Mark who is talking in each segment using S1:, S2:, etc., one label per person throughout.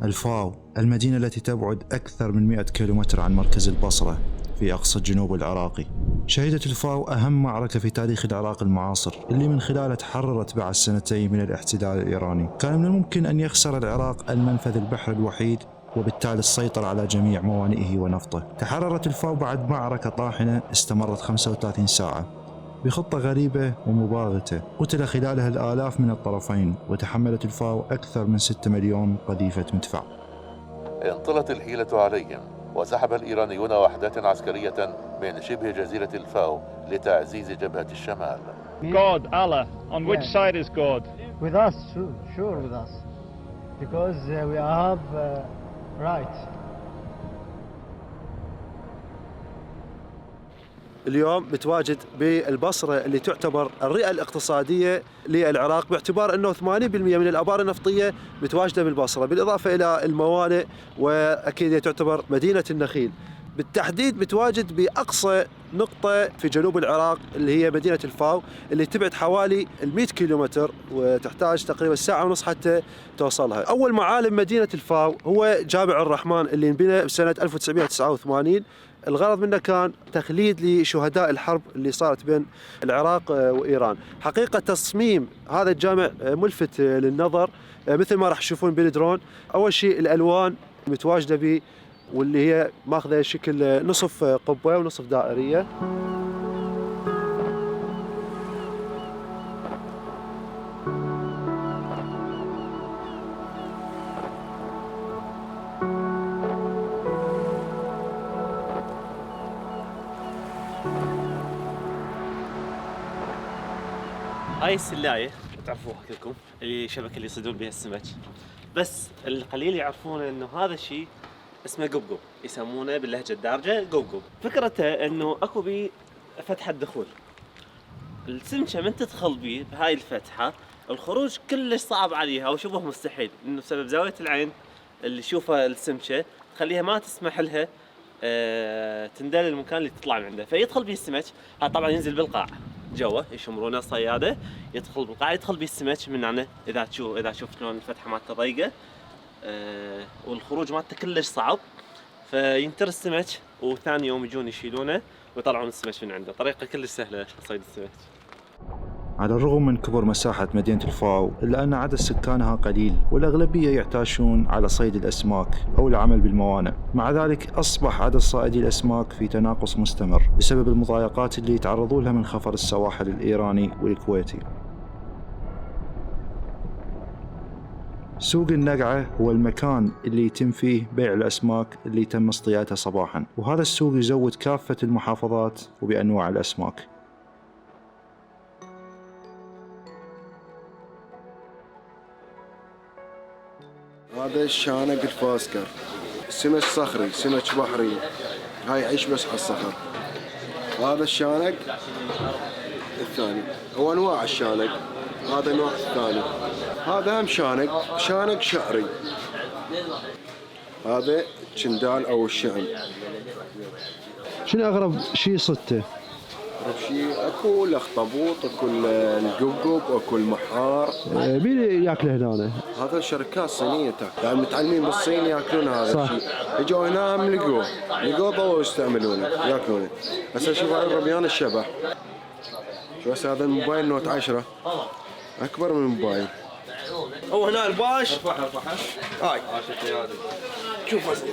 S1: الفاو، المدينة التي تبعد أكثر من 100 كيلومتر عن مركز البصرة في أقصى الجنوب العراقي. شهدت الفاو أهم معركة في تاريخ العراق المعاصر، اللي من خلالها تحررت بعد سنتين من الاحتلال الإيراني. كان من الممكن أن يخسر العراق المنفذ البحري الوحيد وبالتالي السيطرة على جميع موانئه ونفطه. تحررت الفاو بعد معركة طاحنة استمرت 35 ساعة بخطة غريبة ومباغتة، قتل خلالها الآلاف من الطرفين، وتحملت الفاو أكثر من 6 مليون قذيفة مدفع.
S2: انطلت الحيلة عليهم، وسحب الإيرانيون وحدات عسكرية من شبه جزيرة الفاو لتعزيز جبهة الشمال.
S3: God, Allah, on which side is God?
S4: With us, sure with us, because we have right.
S5: اليوم متواجد بالبصرة اللي تعتبر الرئة الاقتصادية للعراق، باعتبار أنه 80% من الآبار النفطية متواجدة بالبصرة، بالإضافة إلى الموانئ، وأكيد تعتبر مدينة النخيل. بالتحديد متواجد بأقصى نقطة في جنوب العراق اللي هي مدينة الفاو، اللي تبعد حوالي 100 كيلومتر وتحتاج تقريبا ساعة ونص حتى توصلها. أول معالم مدينة الفاو هو جامع الرحمن اللي انبنى بسنة 1989. الغرض منه كان تخليد لشهداء الحرب اللي صارت بين العراق وإيران. حقيقة تصميم هذا الجامع ملفت للنظر مثل ما راح تشوفون بالدرون. أول شيء الألوان متواجدة به، واللي هي ماخذة شكل نصف قبة ونصف دائرية.
S6: هاي السلاية تعرفوها كلكم، اللي شبكة اللي يصيدون بها السمك، بس القليل يعرفون انه هذا الشيء اسمه قبقب، يسمونه باللهجة الدارجة قبقب. فكرته انه اكو بيه فتحة دخول، السمكة من تدخل بيه بهاي الفتحة الخروج كلش صعب عليها وشبه مستحيل، انه بسبب زاوية العين اللي تشوفها السمكة تخليها ما تسمح لها تندل المكان اللي تطلع من عنده، فيدخل بيه السمك. هذا طبعا ينزل بالقاع جوا، يشمرونه صياده، يدخل بالقاع، يدخل بيه السمك من هنا. اذا تشوف شلون الفتحه مالته ضيقه والخروج مالته كلش صعب، فينتر السمك وثاني يوم يجون يشيلونه ويطلعون السمك من عنده. طريقه كلش سهله لصيد السمك.
S1: على الرغم من كبر مساحة مدينة الفاو، إلا أن عدد سكانها قليل، والأغلبية يعتاشون على صيد الأسماك أو العمل بالموانئ. مع ذلك أصبح عدد صائدي الأسماك في تناقص مستمر بسبب المضايقات اللي يتعرضون لها من خفر السواحل الإيراني والكويتي. سوق النقعة هو المكان اللي يتم فيه بيع الأسماك اللي تم اصطيادها صباحا، وهذا السوق يزود كافة المحافظات وبأنواع الأسماك.
S7: هذا الشانق الفاسكر، سمك صخري، سمك بحري، هاي يعيش بس على الصخر. هذا الشانق الثاني، هو انواع الشانق، هذا النوع الثاني. هذا هم شانق شعري، هذا شندال او الشعن.
S5: شنو أغرب شيء صدته؟
S7: شيء اكو الاخطبوط، اكو القبقب، اكو المحار.
S5: مين ياكله هنا؟
S7: هذا الشركات صينيه يعني متعلمين بالصين ياكلون هذا الشيء. اجوا هنا هم لقوه ضلوا يستعملونه ياكلونه. هسه شوف هاي الربيان الشبح. شو هسه هذا الموبايل نوت 10 اكبر من الموبايل. هو هنا الباش هاي شوف وزن.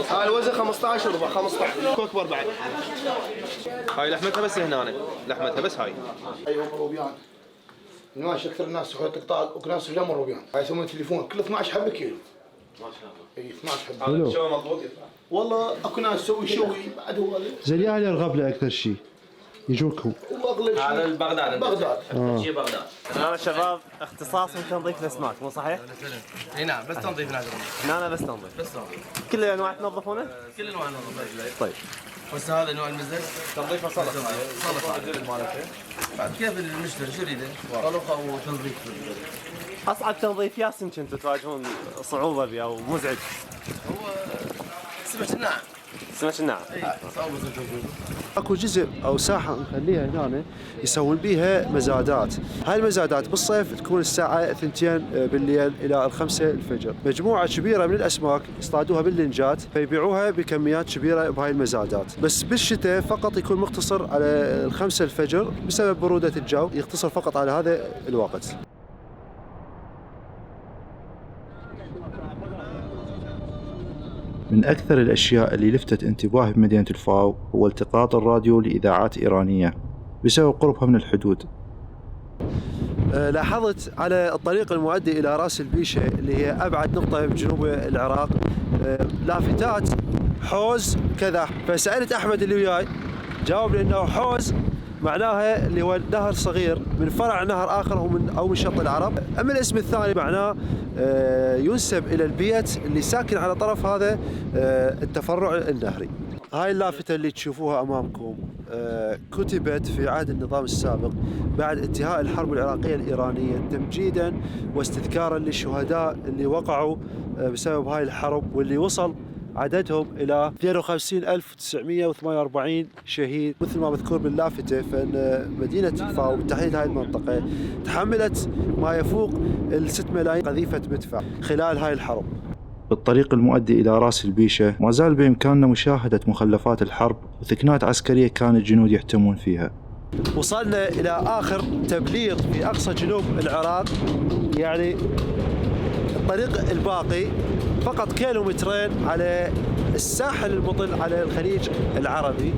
S7: هاي الوزن 15 ربع 15 اكبر بعد.
S8: هاي لحمتها بس هنا، لحمتها بس هاي.
S9: ايوه روبيان. الناس اكثر الناس تاخذ تقطع وكناس رجال روبيان. هاي يسمون تليفون كل 12 حبه كيلو. ما شاء الله. اي 12 حبه.
S8: هذا شو مضبوط يطلع.
S9: والله اكو ناس تسوي شوي بعد هو
S5: زين يا اهل الغبله اكثر شيء يجوكم.
S9: واغلب شيء
S8: هذا بغداد.
S6: بغداد. انا شباب اختصاص من تنظيف الاسماك، مو صحيح؟
S8: اي نعم، بس تنظيف نادر.
S6: هنا بس تنظيف. كل الانواع تنظفونه؟
S8: كل الانواع ننظفها.
S6: طيب.
S8: بس هذا نوع المزز تنظيفه صلصه مالته. بعد كيف المشتري شو يريده؟ طلقه وتنظيف.
S6: اصعب تنظيف ياسين كنتوا تواجهون صعوبه بيه او مزعج؟
S8: هو سمك الناعم
S6: السمك الناعم.
S5: اكو جزء او ساحه نخليها هنا يسوون بيها مزادات. هاي المزادات بالصيف تكون الساعه 2 بالليل الى 5 الفجر. مجموعه كبيره من الاسماك يصطادوها باللنجات فيبيعوها بكميات كبيره بهاي المزادات. بس بالشتاء فقط يكون مقتصر على 5 الفجر بسبب بروده الجو، يقتصر فقط على هذا الوقت.
S1: من أكثر الأشياء اللي لفتت انتباهي بمدينة الفاو هو التقاط الراديو لإذاعات إيرانية بسبب قربها من الحدود.
S5: لاحظت على الطريق المؤدي إلى راس البيشة اللي هي أبعد نقطة بجنوب العراق لافتات حوز كذا، فسألت أحمد اللي وياي جاوب لي أنه حوز معناها اللي هو نهر صغير من فرع نهر آخر أو من شط العرب. أما الاسم الثاني معناه ينسب إلى البيت اللي ساكن على طرف هذا التفرع النهري. هاي اللافتة اللي تشوفوها أمامكم كتبت في عهد النظام السابق بعد انتهاء الحرب العراقية الإيرانية تمجيدا واستذكارا للشهداء اللي وقعوا بسبب هاي الحرب، واللي وصل عددهم إلى 52,948 شهيد. مثل ما مذكور باللافتة فإن مدينة الفاو بالتحديد هاي المنطقة تحملت ما يفوق 6 ملايين قذيفة مدفع خلال هاي الحرب.
S1: بالطريق المؤدي إلى راس البيشة ما زال بإمكاننا مشاهدة مخلفات الحرب وثكنات عسكرية كان الجنود يحتمون فيها.
S5: وصلنا إلى آخر تبليط في أقصى جنوب العراق، يعني الطريق الباقي فقط كيلومترين على الساحل المطل على الخليج العربي.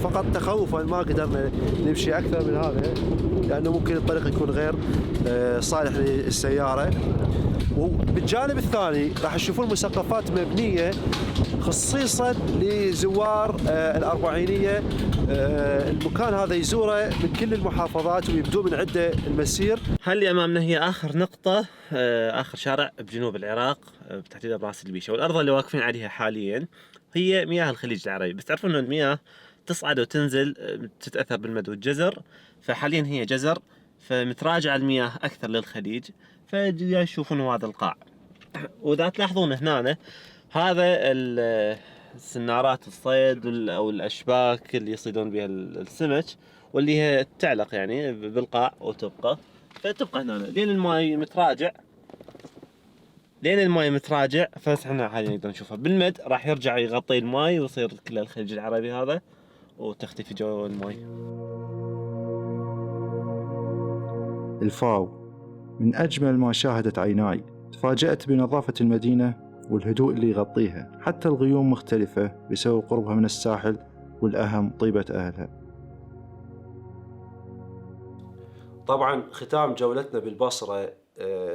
S5: فقط تخوفا ما قدرنا نمشي أكثر من هذا لأنه ممكن الطريق يكون غير صالح للسيارة. وبالجانب الثاني راح تشوفون مسقفات مبنية خصيصا لزوار الأربعينية. المكان هذا يزوره من كل المحافظات ويبدو من عدة المسير.
S6: هاللي أمامنا هي آخر نقطة، آخر شارع بجنوب العراق بالتحديد براس البيشة، والأرض اللي واقفين عليها حاليا هي مياه الخليج العربي. بس تعرفون أن المياه تصعد وتنزل تتأثر بالمد والجزر، فحاليا هي جزر فمتراجعة المياه أكثر للخليج، فيشوفون هذا القاع. وإذا تلاحظون هنا هذا السنارات الصيد أو الأشباك اللي يصيدون بها السمك، واللي هي تعلق يعني بالقاع وتبقى هنا لين الماء متراجع. فاحنا حاليا نقدر نشوفها بالمد راح يرجع يغطي الماء ويصير كل الخليج العربي هذا وتختفي جو الماء.
S1: الفاو من أجمل ما شاهدت عيناي. تفاجأت بنظافة المدينة والهدوء اللي يغطيها، حتى الغيوم مختلفة بسبب قربها من الساحل، والأهم طيبة أهلها.
S5: طبعا ختام جولتنا بالبصرة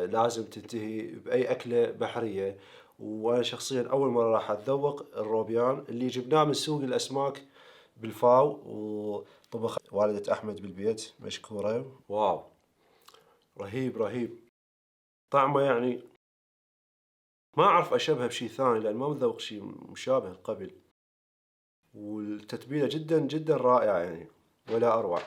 S5: لازم تنتهي بأي أكلة بحرية، وأنا شخصيا أول مرة راح أتذوق الروبيان اللي جبناه من سوق الأسماك بالفاو وطبخ والدة أحمد بالبيت، مشكورة. واو رهيب طعمه، يعني ما أعرف أشبه بشي ثاني لأن ما مذوق شي مشابه قبل، والتتبيلة جدا رائعة يعني ولا أروع.